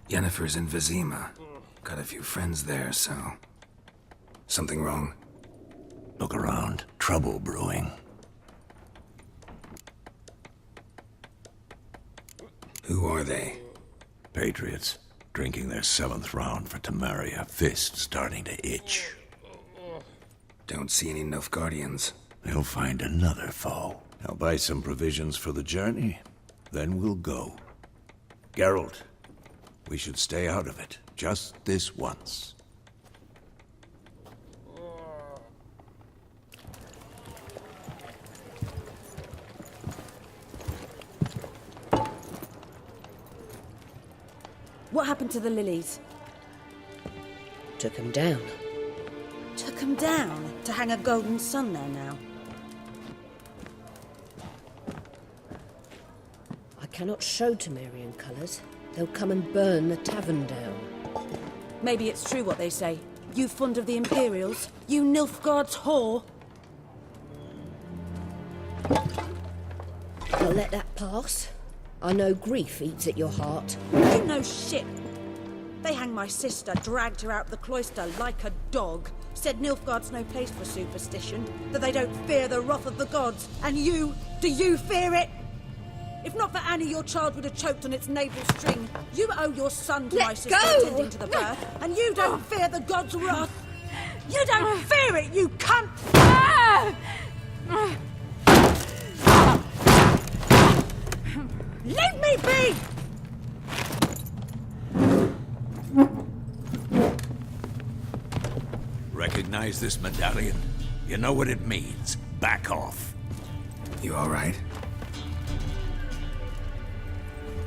Yennefer's in Vizima. Got a few friends there, so... Something wrong? Look around. Trouble brewing. Who are they? Patriots. Drinking their 7th round for Temeria. Fist starting to itch. Don't see any Nilfgaardians. They'll find another foe. I'll buy some provisions for the journey. Then we'll go. Geralt, we should stay out of it. Just this once. What happened to the lilies? Took him down. Took them down to hang a golden sun there now. I cannot show Temerian colours. They'll come and burn the tavern down. Maybe it's true what they say. You fond of the Imperials? You Nilfgaard's whore? I'll let that pass. I know grief eats at your heart. You know shit. They hanged my sister, dragged her out the cloister like a dog. Said Nilfgaard's no place for superstition, that they don't fear the wrath of the gods. And you, do you fear it? If not for Annie, your child would have choked on its navel string. You owe your son to my sister attending to the birth, and you don't fear the gods' wrath. You don't fear it, you cunt! Leave me be! Recognize this medallion? You know what it means. Back off. You all right?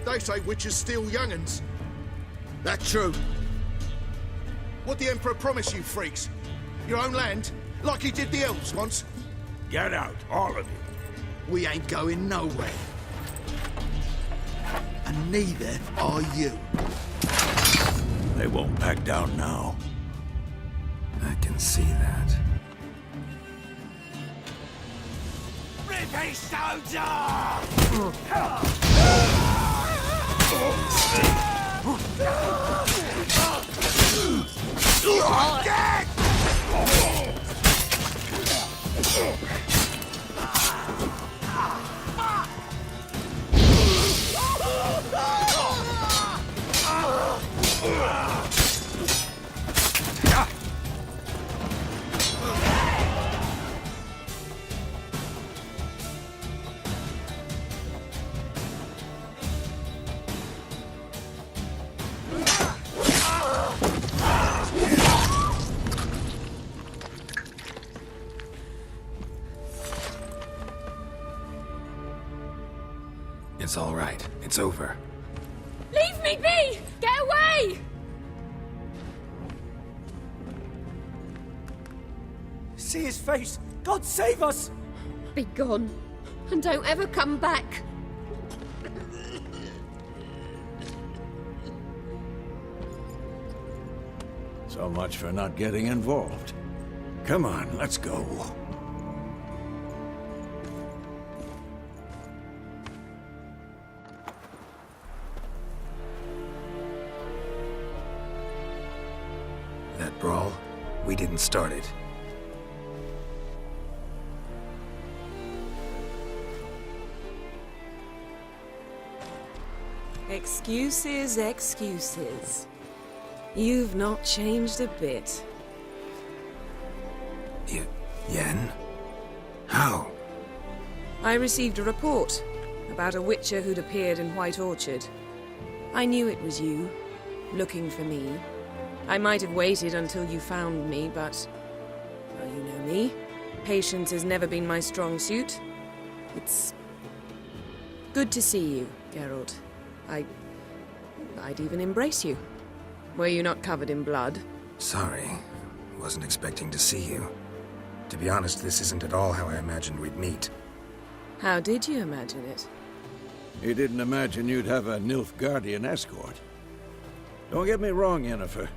They say witches steal young'uns. That true? What the Emperor promised you freaks? Your own land? Like he did the elves once? Get out, all of you. We ain't going nowhere. And neither are you. They won't back down now. I can see that. Rippy soldier! Dead! It's all right. It's over. Leave me be! Get away! See his face! God save us! Be gone, and don't ever come back. So much for not getting involved. Come on, let's go. That brawl, we didn't start it. Excuses, excuses. You've not changed a bit. Yen? How? I received a report about a witcher who'd appeared in White Orchard. I knew it was you, looking for me. I might have waited until you found me, but... well, you know me. Patience has never been my strong suit. It's... good to see you, Geralt. I'd even embrace you. Were you not covered in blood? Sorry. Wasn't expecting to see you. To be honest, this isn't at all how I imagined we'd meet. How did you imagine it? You didn't imagine you'd have a Nilfgaardian escort. Don't get me wrong, Yennefer.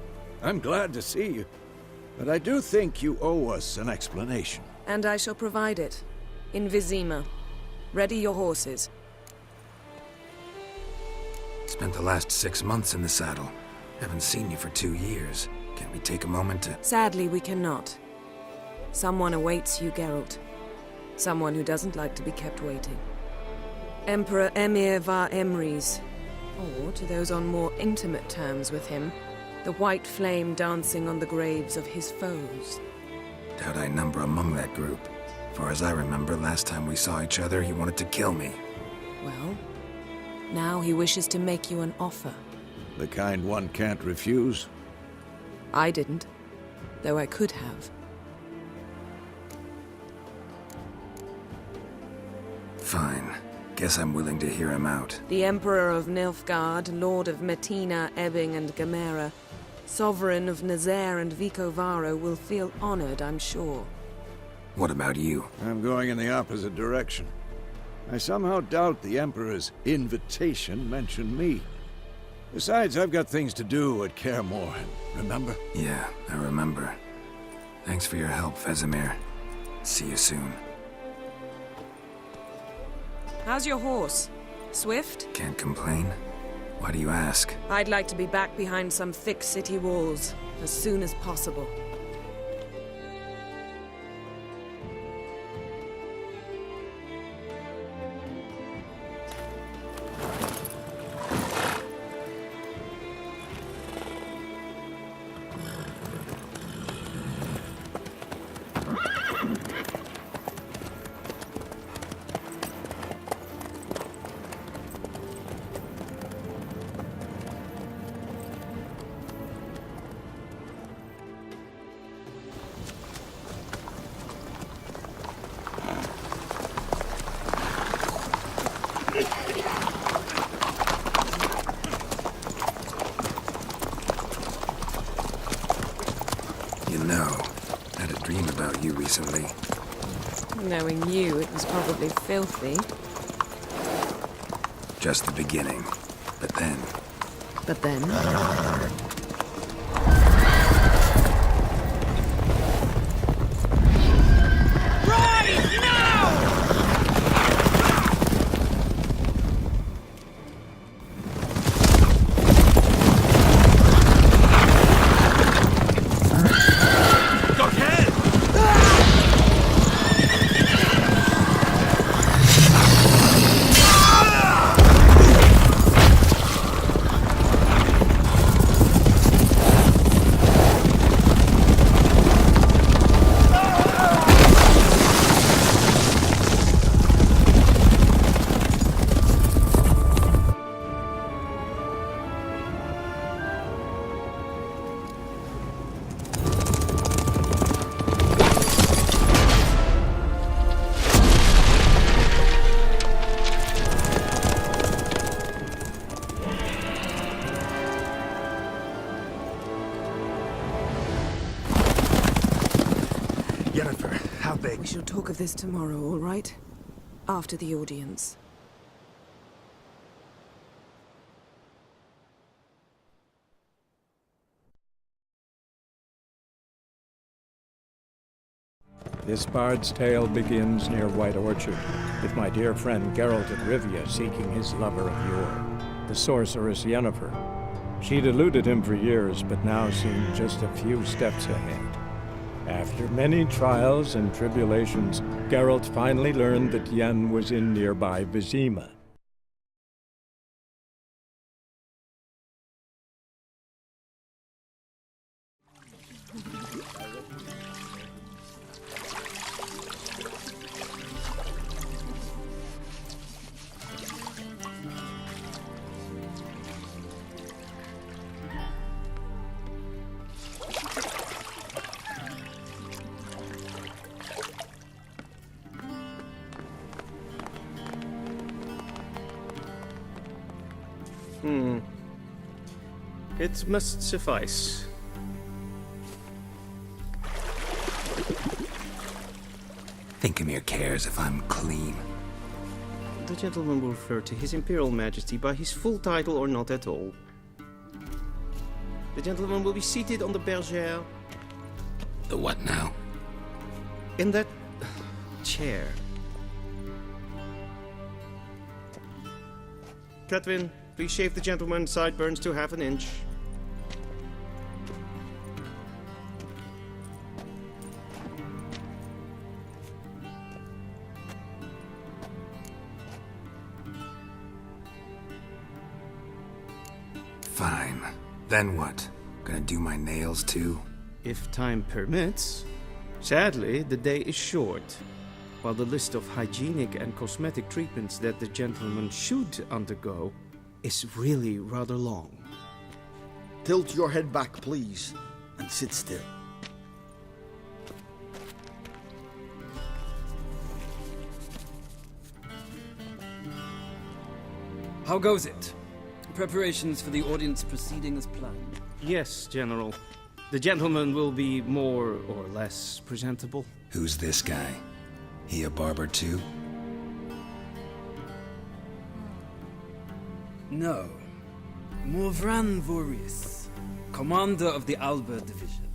I'm glad to see you. But I do think you owe us an explanation. And I shall provide it. In Vizima. Ready your horses. Spent the last 6 months in the saddle. Haven't seen you for 2 years. Can we take a moment to... Sadly, we cannot. Someone awaits you, Geralt. Someone who doesn't like to be kept waiting. Emperor Emir var Emrys. Or, to those on more intimate terms with him, the white flame dancing on the graves of his foes. Doubt I number among that group. Far as I remember, last time we saw each other, he wanted to kill me. Well, now he wishes to make you an offer. The kind one can't refuse. I didn't, though I could have. Fine. Guess I'm willing to hear him out. The Emperor of Nilfgaard, Lord of Metina, Ebbing and Gamera, Sovereign of Nazaire and Vicovaro will feel honored, I'm sure. What about you? I'm going in the opposite direction. I somehow doubt the Emperor's invitation mentioned me. Besides, I've got things to do at Kaer Morhen, remember? Yeah, I remember. Thanks for your help, Vesemir. See you soon. How's your horse? Swift? Can't complain. Why do you ask? I'd like to be back behind some thick city walls as soon as possible. You know, I had a dream about you recently. Knowing you, it was probably filthy. Just the beginning. But then... But then... Yennefer, how big? We shall talk of this tomorrow, all right? After the audience. This bard's tale begins near White Orchard, with my dear friend Geralt of Rivia seeking his lover of yore, the sorceress Yennefer. She'd eluded him for years, but now seemed just a few steps ahead. After many trials and tribulations, Geralt finally learned that Yen was in nearby Vizima. It must suffice. Thinkemere cares if I'm clean. The gentleman will refer to His Imperial Majesty by his full title or not at all. The gentleman will be seated on the bergère. The what now? In that chair. Catwin, Please shave the gentleman's sideburns to half an inch. Fine. Then what? Gonna do my nails too? If time permits. Sadly, the day is short, while the list of hygienic and cosmetic treatments that the gentleman should undergo is really rather long. Tilt your head back, please, and sit still. How goes it? Preparations for the audience proceeding as planned? Yes, General. The gentleman will be more or less presentable. Who's this guy? He a barber too? No. Morvran Vorius, commander of the Alba Division.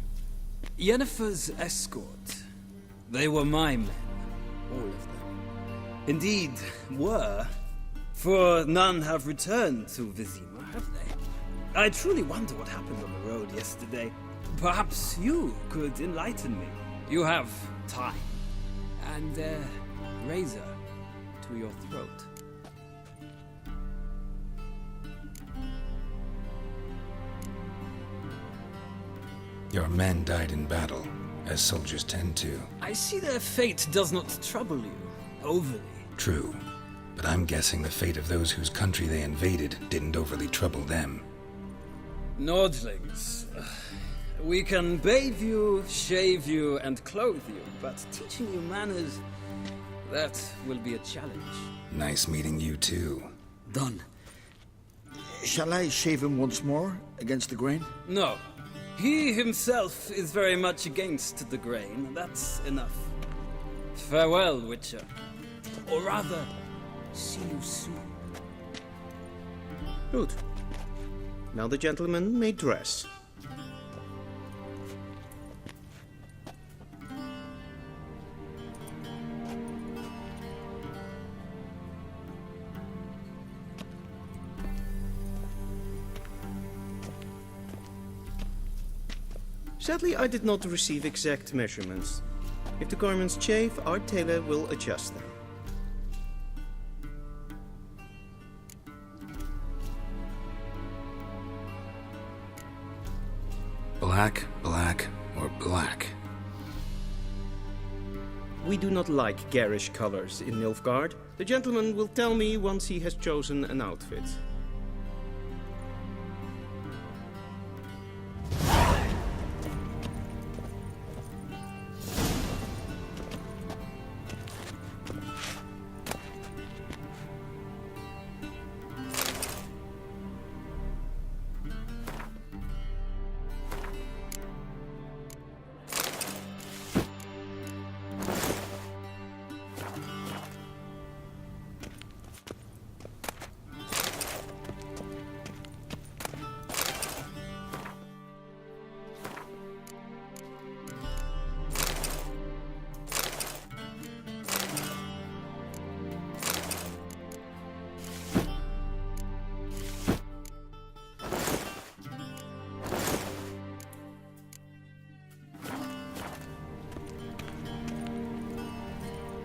Yennefer's escort. They were my men, all of them. Indeed, were. For none have returned to Vizima, have they? I truly wonder what happened on the road yesterday. Perhaps you could enlighten me. You have time. And a razor to your throat. Your men died in battle, as soldiers tend to. I see their fate does not trouble you overly. True. But I'm guessing the fate of those whose country they invaded didn't overly trouble them. Nordlings. We can bathe you, shave you, and clothe you, but teaching you manners, that will be a challenge. Nice meeting you too. Done. Shall I shave him once more, against the grain? No. He himself is very much against the grain. That's enough. Farewell, Witcher. Or rather, see you soon. Good. Now the gentleman may dress. Sadly, I did not receive exact measurements. If the garments chafe, our tailor will adjust them. Black, black, or black? We do not like garish colors in Nilfgaard. The gentleman will tell me once he has chosen an outfit.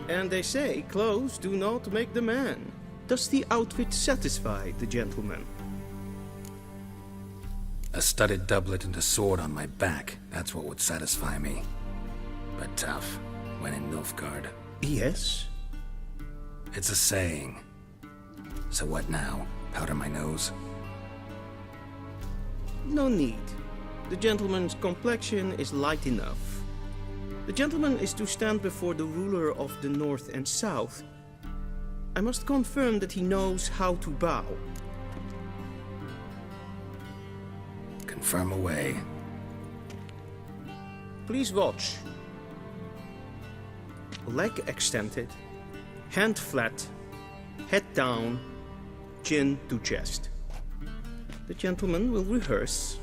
And they say clothes do not make the man. Does the outfit satisfy the gentleman? A studded doublet and a sword on my back, that's what would satisfy me. But tough, when in Nilfgaard. Yes? It's a saying. So what now? Powder my nose? No need. The gentleman's complexion is light enough. The gentleman is to stand before the ruler of the North and South. I must confirm that he knows how to bow. Confirm away. Please watch. Leg extended, hand flat, head down, chin to chest. The gentleman will rehearse.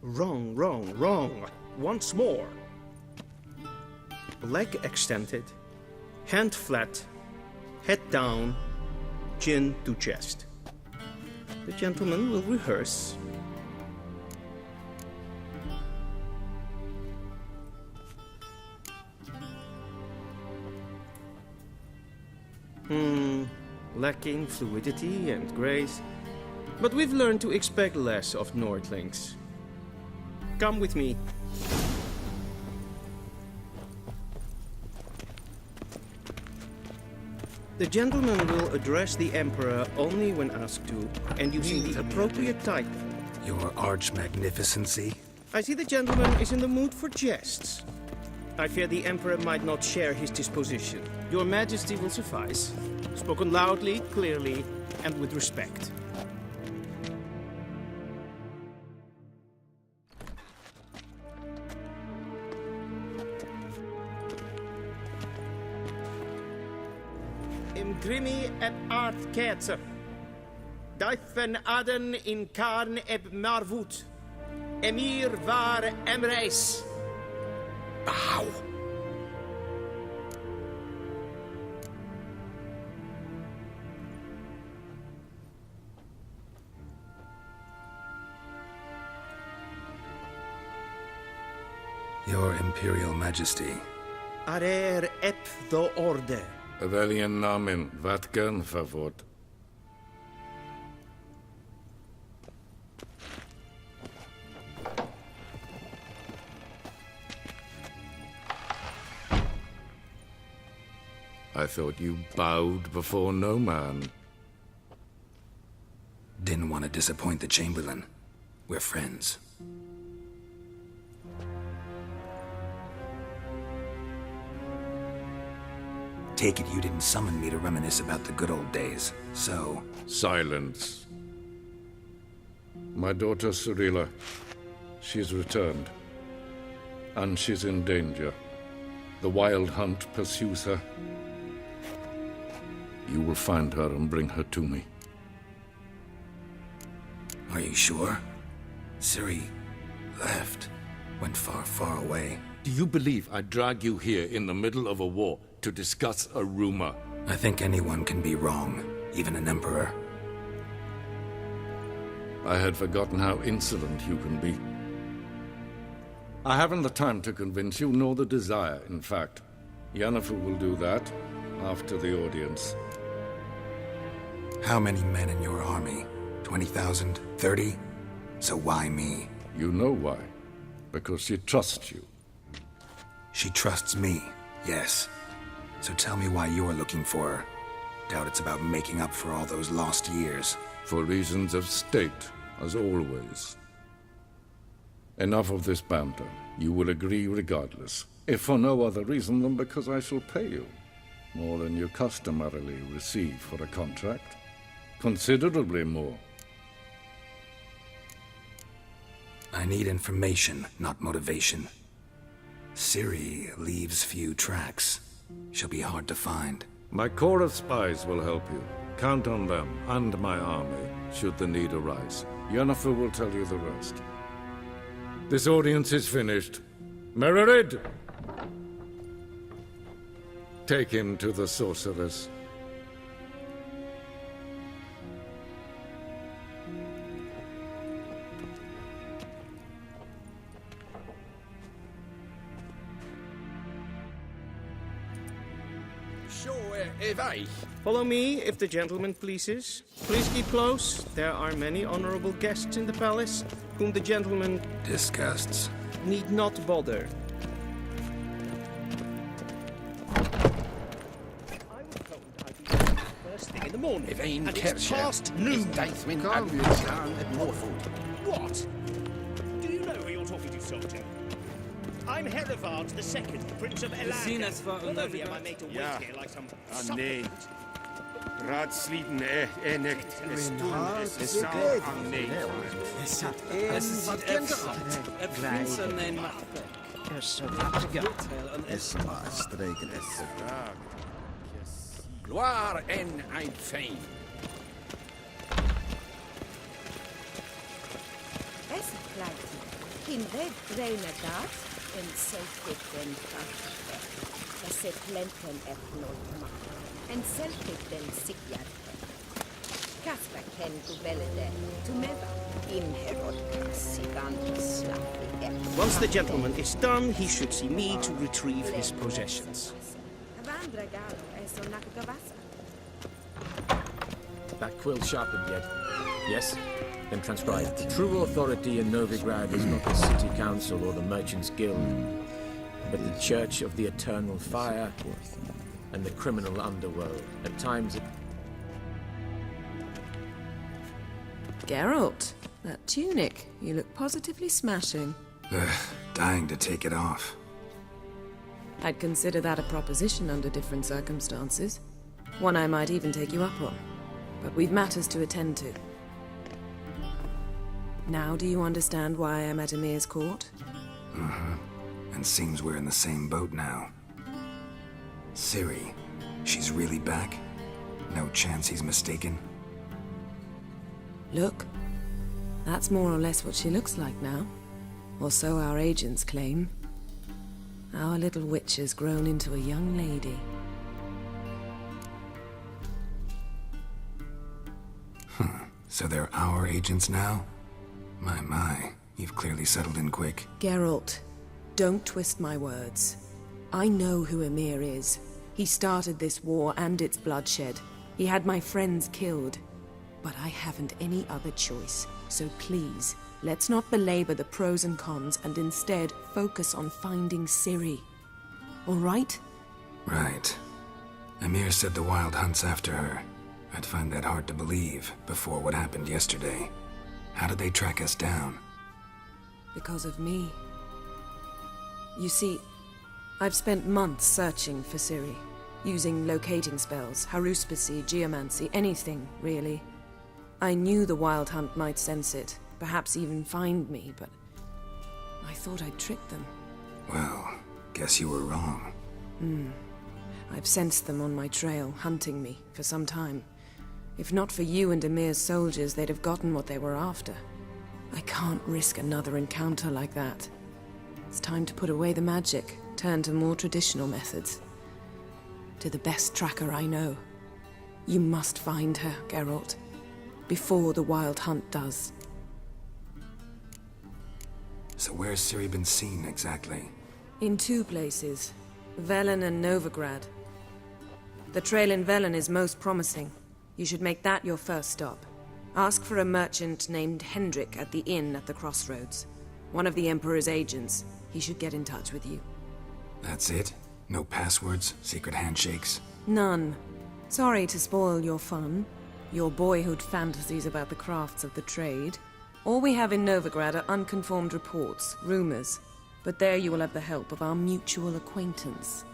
Wrong, wrong, wrong. Once more. leg extended, hand flat, head down, chin to chest. The gentleman will rehearse. Lacking fluidity and grace. But we've learned to expect less of Nordlings. Come with me. The gentleman will address the Emperor only when asked to, and using the appropriate title. Your Arch-Magnificency? I see the gentleman is in the mood for jests. I fear the Emperor might not share his disposition. Your Majesty will suffice. Spoken loudly, clearly, and with respect. Imgrimi eb art ketzer. Daifen aden in karn eb marvut. Emir var emreis. Bow! Your Imperial Majesty. Arer ep the orde. Welchen Namen, wat gern verwort? I thought you bowed before no man. Didn't want to disappoint the Chamberlain. We're friends. Take it you didn't summon me to reminisce about the good old days, so... Silence. My daughter Cyrilla, she's returned. And she's in danger. The Wild Hunt pursues her. You will find her and bring her to me. Are you sure? Ciri left. Went far, far away. Do you believe I'd drag you here in the middle of a war to discuss a rumor? I think anyone can be wrong, even an emperor. I had forgotten how insolent you can be. I haven't the time to convince you, nor the desire, in fact. Yennefer will do that after the audience. How many men in your army? 20,000? 30? So why me? You know why. Because she trusts you. She trusts me, yes. So tell me why you're looking for her. Doubt it's about making up for all those lost years. For reasons of state, as always. Enough of this banter. You will agree regardless. If for no other reason than because I shall pay you. More than you customarily receive for a contract. Considerably more. I need information, not motivation. Ciri leaves few tracks. She'll be hard to find. My corps of spies will help you. Count on them and my army, should the need arise. Yennefer will tell you the rest. This audience is finished. Mererid! Take him to the sorceress. Follow me, if the gentleman pleases. Please keep close. There are many honorable guests in the palace, whom the gentleman Disgusts. need not bother. First thing in the morning, and it's past noon. What? Do you know who you're talking to, soldier? I'm Herivard II, Prince of Elander. Not only am I made to wait here like some supplicant. Raadsleden enigt stoel is de zaal aan nee. Es sieht Prinsen en Machtbeck. Er zo gaat Es maar streken is. Gloire en ein fame. Esa, Clyde. In red reinadat, en selfit den kaffe. Da se plenten eplolma. En selfit den sikjarte. Kasper ken tu velede, tu meva. Imherod sigan slappy. Once the gentleman is done, he should see me to retrieve his possessions. That quill sharpened yet? Yes? Then transcribe. True authority in Novigrad is not the city council or the merchants' guild, but the Church of the Eternal Fire and the criminal underworld. At times it... Geralt, that tunic. You look positively smashing. Dying to take it off. I'd consider that a proposition under different circumstances. One I might even take you up on. But we've matters to attend to. Now do you understand why I'm at Emir's court? Uh-huh. And seems we're in the same boat now. Ciri, she's really back? No chance he's mistaken? Look, that's more or less what she looks like now. Or so our agents claim. Our little witch has grown into a young lady. So they're our agents now? My, you've clearly settled in quick. Geralt, don't twist my words. I know who Emir is. He started this war and its bloodshed. He had my friends killed. But I haven't any other choice. So please, let's not belabor the pros and cons and instead focus on finding Ciri. All right? Right. Emir said the Wild Hunt's after her. I'd find that hard to believe before what happened yesterday. How did they track us down? Because of me. You see, I've spent months searching for Ciri, using locating spells, haruspicy, geomancy, anything, really. I knew the Wild Hunt might sense it, perhaps even find me, but I thought I'd tricked them. Well, guess you were wrong. I've sensed them on my trail, hunting me, for some time. If not for you and Emir's soldiers, they'd have gotten what they were after. I can't risk another encounter like that. It's time to put away the magic, turn to more traditional methods. To the best tracker I know. You must find her, Geralt. Before the Wild Hunt does. So where's Ciri been seen, exactly? In two places. Velen and Novigrad. The trail in Velen is most promising. You should make that your first stop. Ask for a merchant named Hendrik at the inn at the crossroads. One of the Emperor's agents. He should get in touch with you. That's it? No passwords? Secret handshakes? None. Sorry to spoil your fun. Your boyhood fantasies about the crafts of the trade. All we have in Novigrad are unconformed reports, rumors. But there you will have the help of our mutual acquaintance.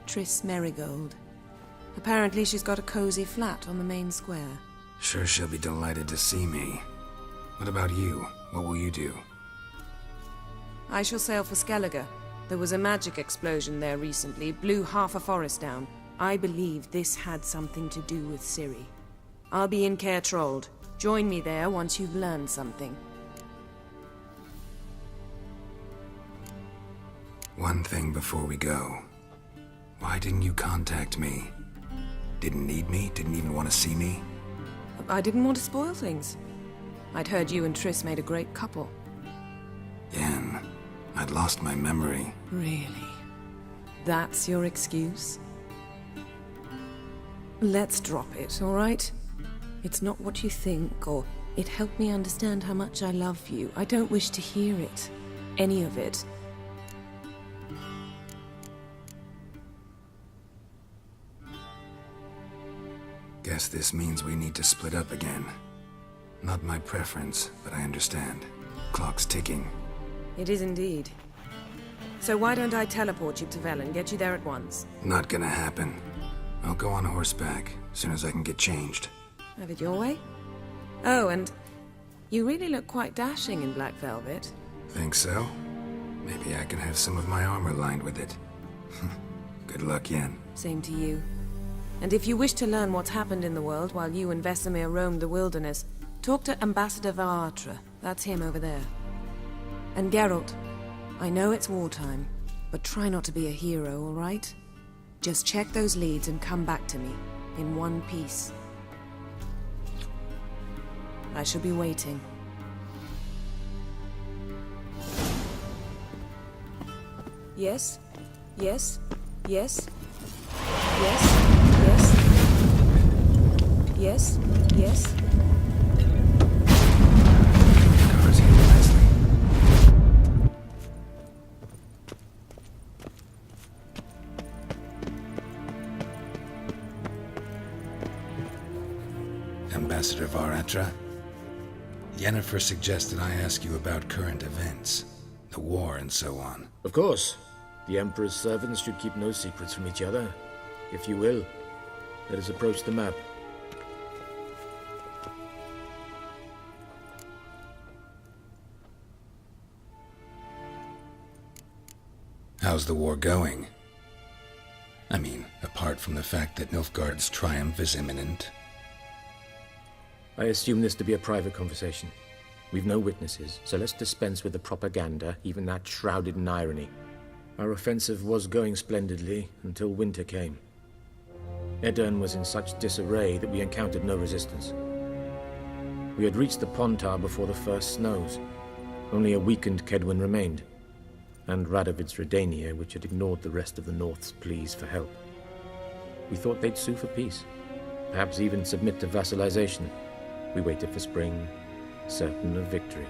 Triss Merigold. Apparently she's got a cozy flat on the main square. Sure she'll be delighted to see me. What about you? What will you do? I shall sail for Skellige. There was a magic explosion there recently, blew half a forest down. I believe this had something to do with Ciri. I'll be in Caer Trold. Join me there once you've learned something. One thing before we go. Why didn't you contact me? Didn't need me? Didn't even want to see me? I didn't want to spoil things. I'd heard you and Triss made a great couple. Yen, I'd lost my memory. Really? That's your excuse? Let's drop it, all right? It's not what you think, or it helped me understand how much I love you. I don't wish to hear it. Any of it. Guess this means we need to split up again. Not my preference, but I understand. Clock's ticking. It is indeed. So why don't I teleport you to Velen, get you there at once? Not gonna happen. I'll go on horseback, as soon as I can get changed. Have it your way? Oh, and you really look quite dashing in black velvet. Think so? Maybe I can have some of my armor lined with it. Good luck, Yen. Same to you. And if you wish to learn what's happened in the world while you and Vesemir roamed the wilderness, talk to Ambassador Vaatra. That's him over there. And Geralt, I know it's wartime, but try not to be a hero, all right? Just check those leads and come back to me, in one piece. I shall be waiting. Yes? Yes? Yes? Yes? Yes? Yes? Yes? Car's here nicely. Ambassador Varatra, Yennefer suggested I ask you about current events, the war and so on. Of course. The Emperor's servants should keep no secrets from each other. If you will, let us approach the map. How's the war going? I mean, apart from the fact that Nilfgaard's triumph is imminent. I assume this to be a private conversation. We've no witnesses, so let's dispense with the propaganda, even that shrouded in irony. Our offensive was going splendidly until winter came. Edirn was in such disarray that we encountered no resistance. We had reached the Pontar before the first snows. Only a weakened Kedwin remained, and Radovid's Redania, which had ignored the rest of the North's pleas for help. We thought they'd sue for peace, perhaps even submit to vassalization. We waited for spring, certain of victory.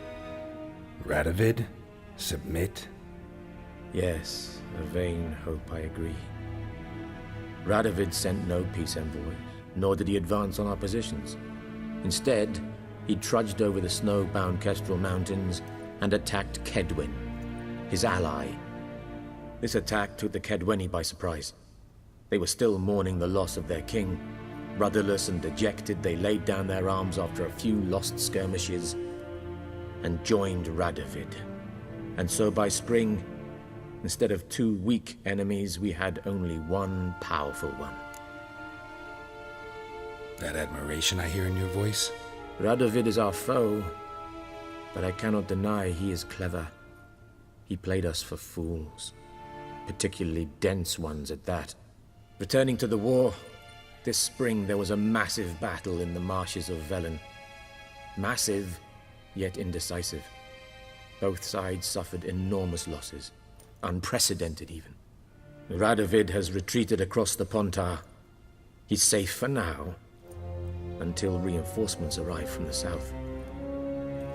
Radovid? Submit? Yes, a vain hope, I agree. Radovid sent no peace envoys, nor did he advance on our positions. Instead, he trudged over the snow-bound Kestrel Mountains and attacked Kedwin, his ally. This attack took the Kedweni by surprise. They were still mourning the loss of their king. Rudderless and dejected, they laid down their arms after a few lost skirmishes and joined Radovid. And so by spring, instead of 2 weak enemies, we had only one powerful one. That admiration I hear in your voice? Radovid is our foe, but I cannot deny he is clever. He played us for fools, particularly dense ones at that. Returning to the war, this spring there was a massive battle in the marshes of Velen. Massive, yet indecisive. Both sides suffered enormous losses, unprecedented even. Radovid has retreated across the Pontar. He's safe for now, until reinforcements arrive from the south.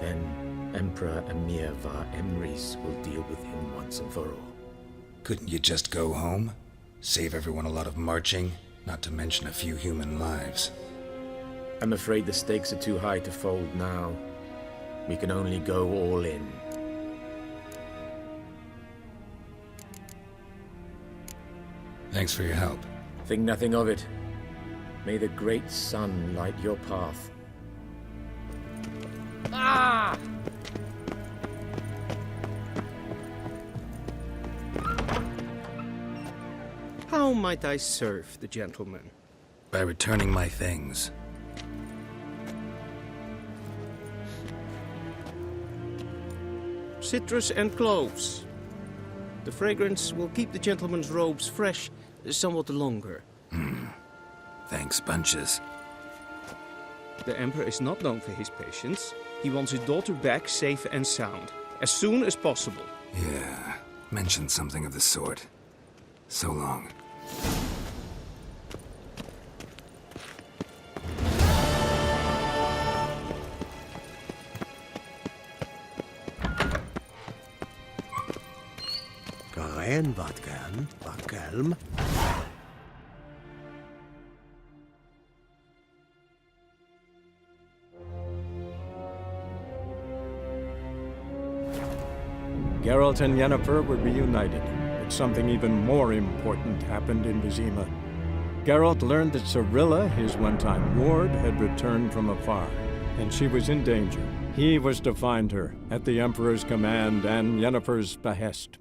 Then Emperor Emir var Emrys will deal with him once and for all. Couldn't you just go home? Save everyone a lot of marching, not to mention a few human lives. I'm afraid the stakes are too high to fold now. We can only go all in. Thanks for your help. Think nothing of it. May the great sun light your path. Ah! How might I serve the gentleman? By returning my things. Citrus and cloves. The fragrance will keep the gentleman's robes fresh somewhat longer. Thanks, bunches. The Emperor is not known for his patience. He wants his daughter back safe and sound, as soon as possible. Yeah, mentioned something of the sort. So long. Karen wat gern, Bakelm. Geralt and Yennefer were reunited, but something even more important happened in Vizima. Geralt learned that Cirilla, his one-time ward, had returned from afar, and she was in danger. He was to find her, at the Emperor's command and Yennefer's behest.